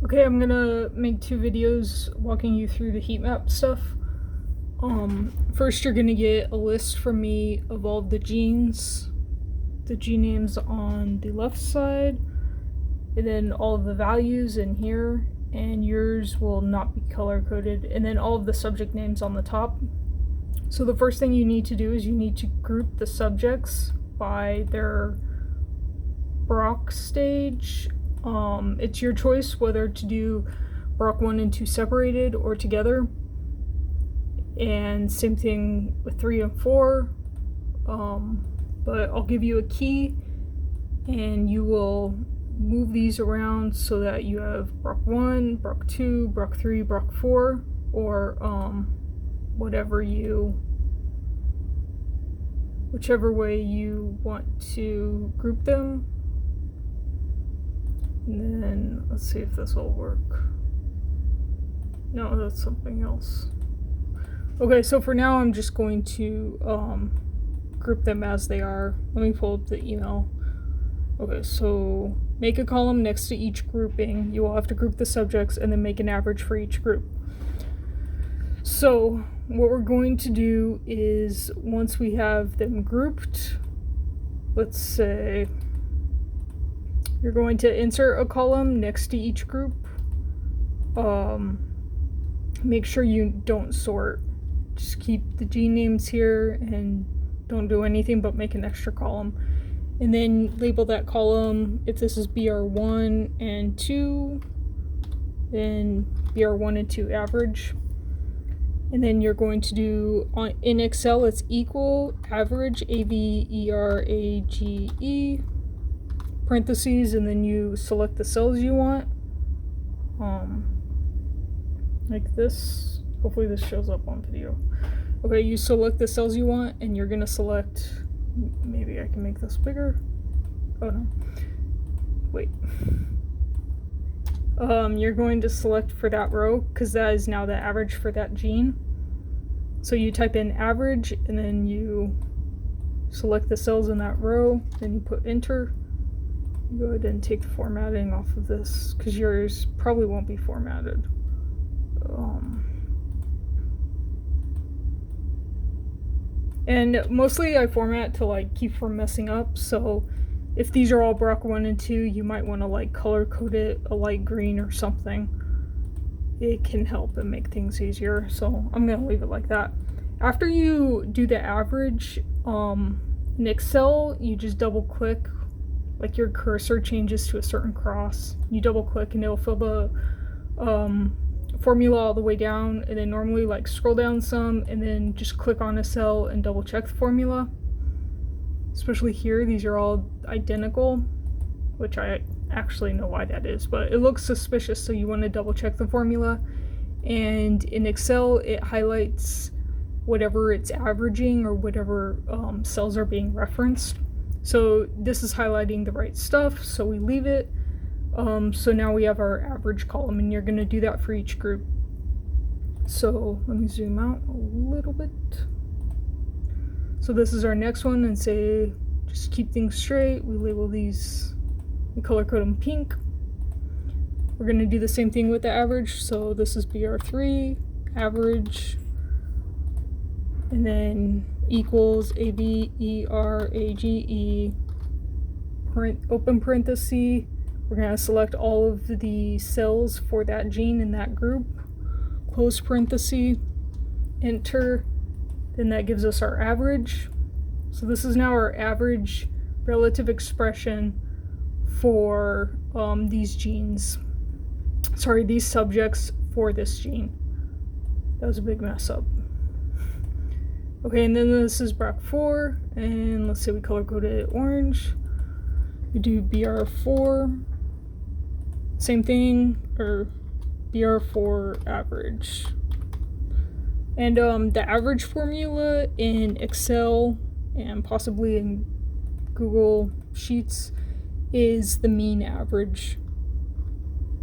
Okay, I'm gonna make 2 videos walking you through the heat map stuff. First you're gonna get a list from me of all the genes, the gene names on the left side, and then all of the values in here, and yours will not be color coded, and then all of the subject names on the top. So the first thing you need to do is you need to group the subjects by their Brock stage. It's your choice whether to do Brock 1 and 2 separated or together. And same thing with 3 and 4. But I'll give you a key and you will move these around so that you have Brock 1, Brock 2, Brock 3, Brock 4, or whichever way you want to group them. And then let's see if this will work. No, that's something else. Okay, so for now I'm just going to group them as they are. Let me pull up the email. Okay, so make a column next to each grouping. You will have to group the subjects and then make an average for each group. So what we're going to do is, once we have them grouped, let's say you're going to insert a column next to each group. Make sure you don't sort. Just keep the gene names here and don't do anything but make an extra column. And then label that column, if this is BR1 and 2, then BR1 and 2 average. And then you're going to do, in Excel, it's equal average, AVERAGE, parentheses, and then you select the cells you want, like this. Hopefully this shows up on video. Okay, you select the cells you want, and you're gonna select, maybe I can make this bigger. Oh no, wait. You're going to select for that row, because that is now the average for that gene. So you type in average, and then you select the cells in that row, then you put enter. Go ahead and take the formatting off of this, because yours probably won't be formatted. And mostly I format to like keep from messing up, so if these are all Brock 1 and 2, you might want to like color code it a light green or something. It can help and make things easier, so I'm gonna leave it like that. After you do the average, in Excel, you just double click, like your cursor changes to a certain cross. You double click and it'll fill the formula all the way down, and then normally like scroll down some and then just click on a cell and double check the formula. Especially here, these are all identical, which I actually know why that is, but it looks suspicious, so you want to double check the formula. And in Excel, it highlights whatever it's averaging or whatever cells are being referenced. So this is highlighting the right stuff, so we leave it. So now we have our average column, and you're going to do that for each group. So let me zoom out a little bit. So this is our next one, and say, just keep things straight. We label these, we color code them pink. We're going to do the same thing with the average. So this is BR3, average, and then equals AVERAGE, open parenthesis. We're going to select all of the cells for that gene in that group, close parenthesis, enter, then that gives us our average. So this is now our average relative expression for these genes. Sorry, these subjects for this gene. That was a big mess up. Okay, and then this is Brock 4, and let's say we color coded it orange. We do BR4, same thing, or BR4 average. And the average formula in Excel and possibly in Google Sheets is the mean average.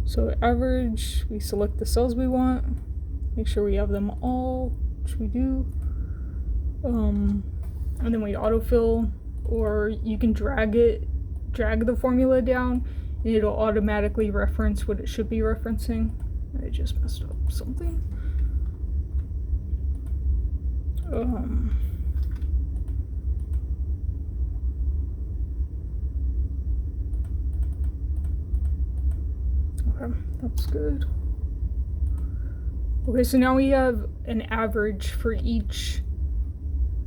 So average, we select the cells we want, make sure we have them all, which we do. And then we autofill, or you can drag the formula down and it'll automatically reference what it should be referencing. I just messed up something. Okay, that's good. Okay, so now we have an average for each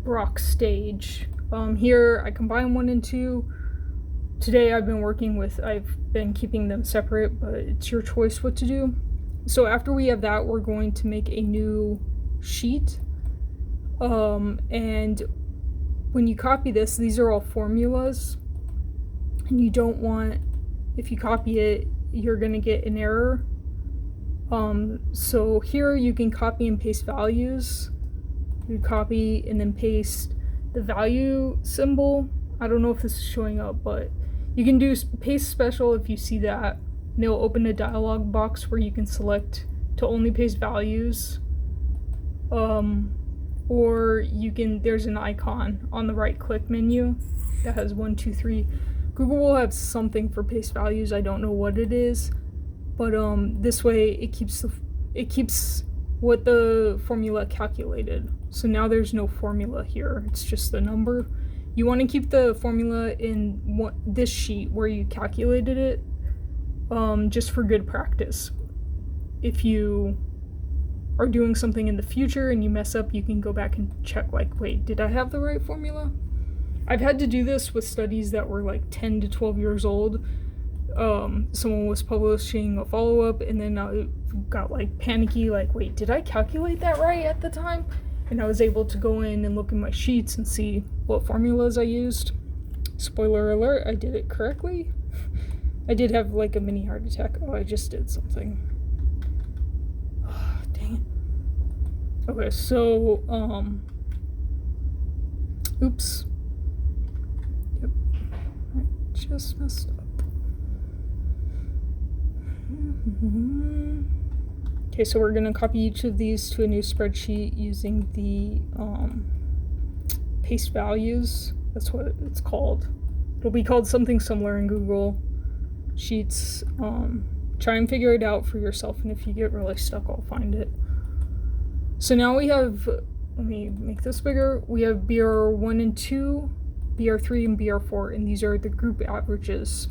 Brock stage. Here I combine 1 and 2. Today I've been keeping them separate, but it's your choice what to do. So after we have that, we're going to make a new sheet. And when you copy this, these are all formulas, and you don't want, if you copy it, you're gonna get an error. So here you can copy and paste values. You copy and then paste the value symbol. I don't know if this is showing up, but you can do paste special if you see that. And it'll open a dialog box where you can select to only paste values. Or you can, there's an icon on the right click menu that has 1, 2, 3. Google will have something for paste values. I don't know what it is, but this way it keeps what the formula calculated. So now there's no formula here, it's just the number. You want to keep the formula in this sheet where you calculated it, just for good practice. If you are doing something in the future and you mess up, you can go back and check, like, wait, did I have the right formula? I've had to do this with studies that were like 10 to 12 years old. Someone was publishing a follow-up, and then I got like panicky, like, wait, did I calculate that right at the time? And I was able to go in and look in my sheets and see what formulas I used. Spoiler alert, I did it correctly. I did have like a mini heart attack. Oh, I just did something. Oh, dang it. Okay, so, oops. Yep, I just messed up. Okay, so we're gonna copy each of these to a new spreadsheet using the paste values. That's what it's called. It'll be called something similar in Google Sheets. Try and figure it out for yourself, and if you get really stuck, I'll find it. So now we have, let me make this bigger. We have BR1 and 2, BR3 and BR4, and these are the group averages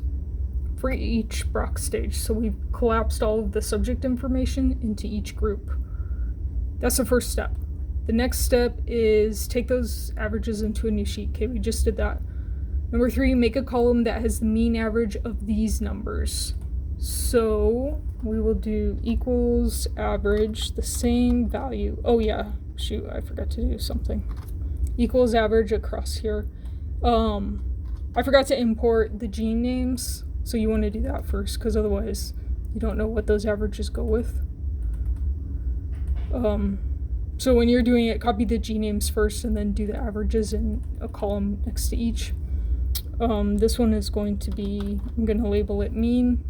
for each Brock stage. So we've collapsed all of the subject information into each group. That's the first step. The next step is take those averages into a new sheet. Okay, we just did that. Number 3, make a column that has the mean average of these numbers. So we will do equals average, the same value. Oh yeah, shoot, I forgot to do something. Equals average across here. I forgot to import the gene names. So you want to do that first, because otherwise you don't know what those averages go with. So when you're doing it, copy the G names first and then do the averages in a column next to each. This one is going to be, I'm going to label it mean.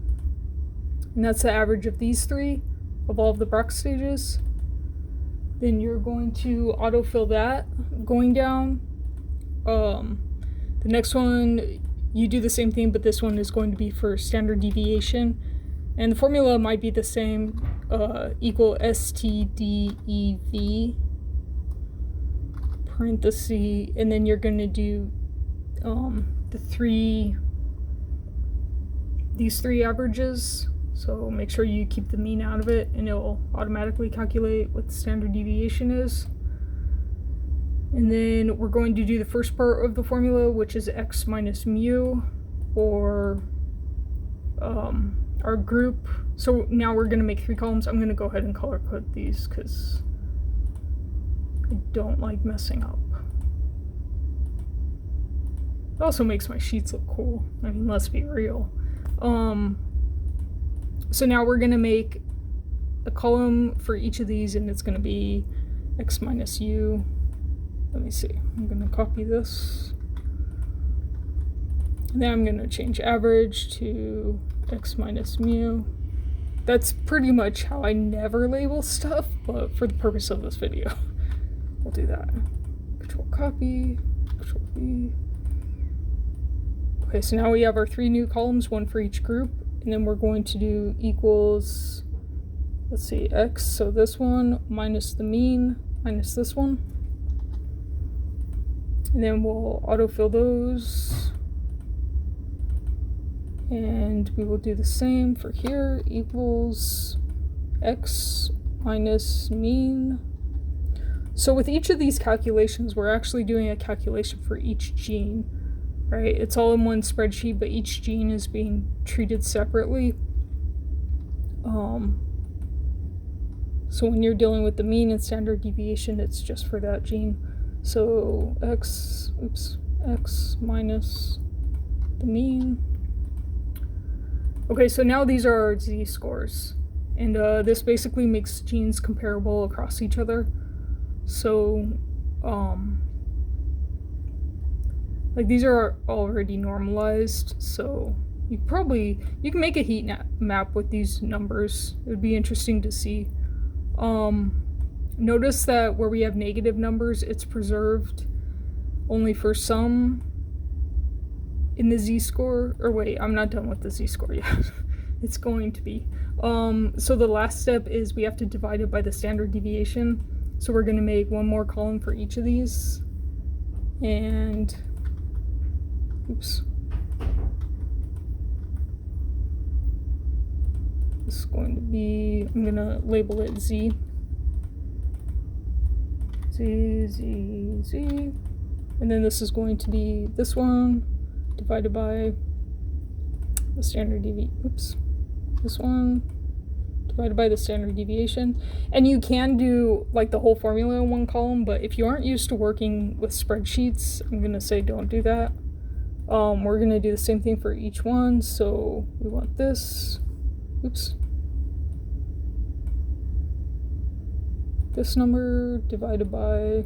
And that's the average of these 3, of all of the Brock stages. Then you're going to autofill that going down. The next one, you do the same thing, but this one is going to be for standard deviation. And the formula might be the same, equal STDEV, parenthesis, and then you're going to do these 3 averages. So make sure you keep the mean out of it, and it'll automatically calculate what the standard deviation is. And then we're going to do the first part of the formula, which is x minus mu, or our group. So now we're going to make 3 columns. I'm going to go ahead and color code these because I don't like messing up. It also makes my sheets look cool. I mean, let's be real. So now we're going to make a column for each of these, and it's going to be x minus u. Let me see, I'm going to copy this. And then I'm going to change average to x minus mu. That's pretty much how I never label stuff, but for the purpose of this video, we'll do that. Control copy, Control V, Okay, so now we have our 3 new columns, 1 for each group, and then we're going to do equals, let's see, x, so this one minus the mean minus this one. And then we'll autofill those. And we will do the same for here, equals x minus mean. So with each of these calculations, we're actually doing a calculation for each gene, right? It's all in one spreadsheet, but each gene is being treated separately. So when you're dealing with the mean and standard deviation, it's just for that gene. So x minus the mean. Okay, so now these are our z-scores, and this basically makes genes comparable across each other. So, like these are already normalized, so you can make a heat map with these numbers. It would be interesting to see. Notice that where we have negative numbers, it's preserved only for some in the z-score, or wait, I'm not done with the z-score yet. It's going to be. So the last step is we have to divide it by the standard deviation. So we're gonna make 1 more column for each of these. And, oops. This is going to be, I'm gonna label it Z. Z, Z, Z. And then this is going to be this one divided by the standard this one divided by the standard deviation. And you can do like the whole formula in 1 column, but if you aren't used to working with spreadsheets, I'm gonna say don't do that. We're gonna do the same thing for each one. So we want this, this number divided by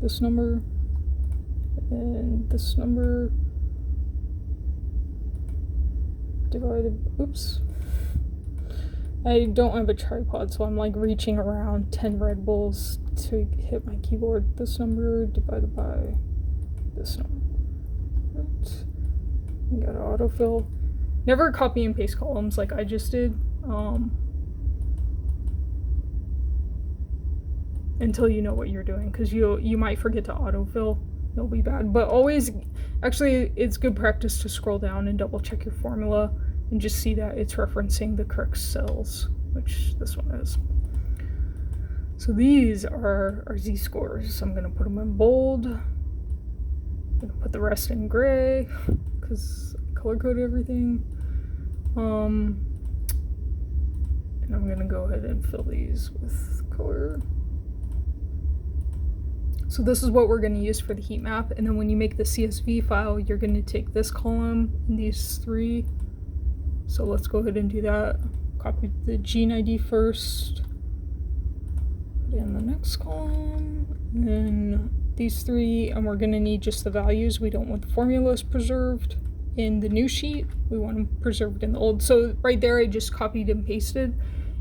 this number, and this number divided, I don't have a tripod, so I'm like reaching around 10 Red Bulls to hit my keyboard. This number divided by this number. Right. We got autofill. Never copy and paste columns like I just did. Until you know what you're doing, because you might forget to autofill. It'll be bad. But always, actually, it's good practice to scroll down and double check your formula and just see that it's referencing the correct cells, which this one is. So these are our z-scores. I'm gonna put them in bold. I'm gonna put the rest in gray because I color coded everything. And I'm gonna go ahead and fill these with color. So this is what we're going to use for the heat map, and then when you make the CSV file, you're going to take this column and these 3. So let's go ahead and do that. Copy the gene ID first, put it in the next column, and then these 3, and we're going to need just the values. We don't want the formulas preserved in the new sheet. We want them preserved in the old. So right there I just copied and pasted,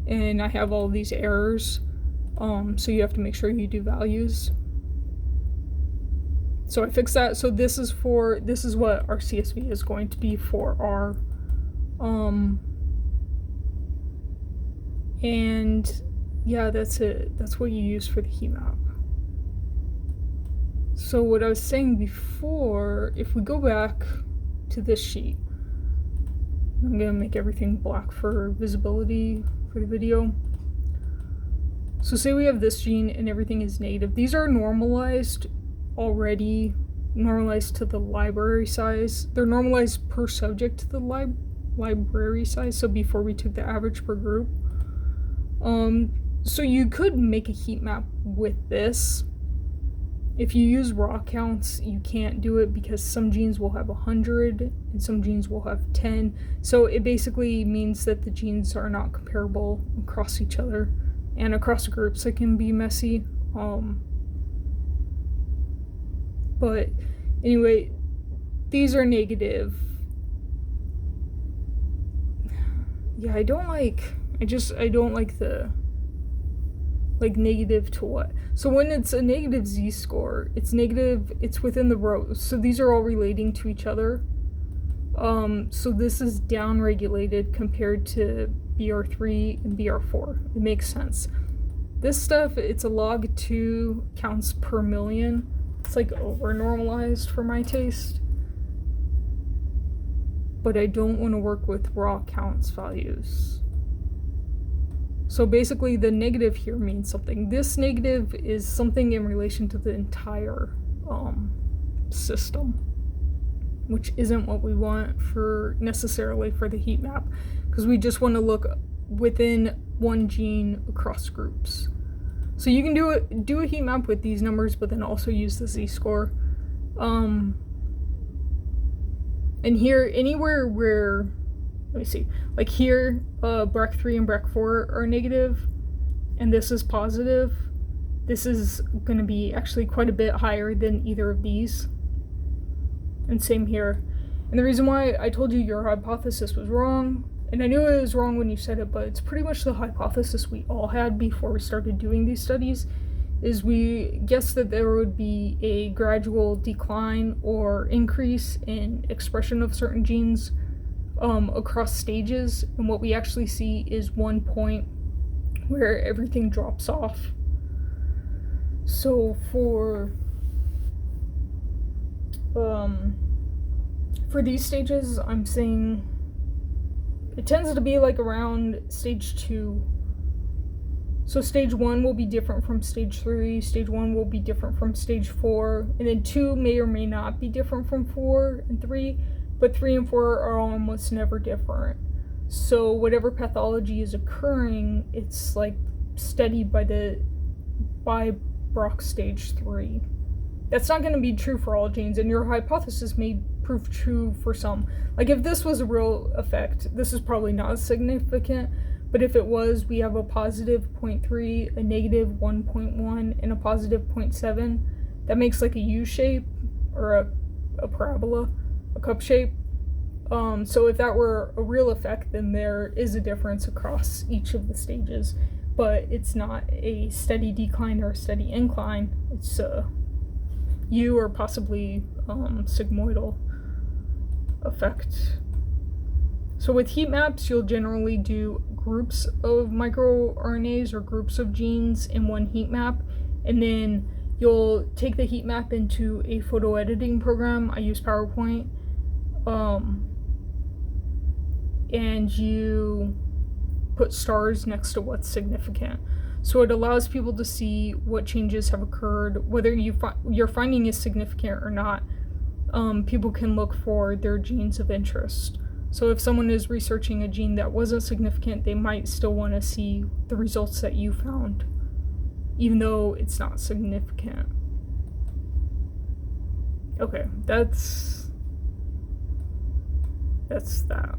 and I have all these errors. So you have to make sure you do values. So I fixed that. So this is what our CSV is going to be for our, and yeah, that's it. That's what you use for the heat map. So what I was saying before, if we go back to this sheet, I'm gonna make everything black for visibility for the video. So say we have this gene and everything is negative. These are normalized already, normalized to the library size. They're normalized per subject to the library size, so before we took the average per group. So you could make a heat map with this. If you use raw counts, you can't do it because some genes will have 100 and some genes will have 10. So it basically means that the genes are not comparable across each other, and across groups it can be messy. But anyway, these are negative. Yeah, I don't like the Like negative to what? So when it's a negative z-score, it's negative, it's within the rows. So these are all relating to each other. So this is down-regulated compared to BR3 and BR4. It makes sense. This stuff, it's a log 2 counts per million. It's like over-normalized for my taste. But I don't want to work with raw counts values. So basically the negative here means something. This negative is something in relation to the entire system, which isn't what we want for necessarily for the heat map, because we just want to look within one gene across groups. So you can do a heat map with these numbers, but then also use the z-score. And here, anywhere where, let me see, like here, BREC 3 and BREC 4 are negative, and this is positive. This is going to be actually quite a bit higher than either of these. And same here. And the reason why I told you your hypothesis was wrong, and I knew it was wrong when you said it, but it's pretty much the hypothesis we all had before we started doing these studies, is we guessed that there would be a gradual decline or increase in expression of certain genes across stages, and what we actually see is one point where everything drops off. So for these stages, I'm saying it tends to be like around stage 2. So stage 1 will be different from stage 3, stage 1 will be different from stage 4, and then 2 may or may not be different from 4 and 3, but 3 and 4 are almost never different. So whatever pathology is occurring, it's like studied by Brock stage 3. That's not going to be true for all genes, and your hypothesis may prove true for some. Like if this was a real effect, this is probably not significant, but if it was, we have a positive 0.3, a negative 1.1, and a positive 0.7. That makes like a U shape, or a parabola, a cup shape. So if that were a real effect, then there is a difference across each of the stages, but it's not a steady decline or a steady incline. It's a U or possibly sigmoidal effect. So with heat maps, you'll generally do groups of microRNAs or groups of genes in one heat map, and then you'll take the heat map into a photo editing program. I use PowerPoint, and you put stars next to what's significant. So it allows people to see what changes have occurred, whether your finding is significant or not. People can look for their genes of interest. So if someone is researching a gene that wasn't significant, they might still want to see the results that you found, even though it's not significant. Okay, that's that.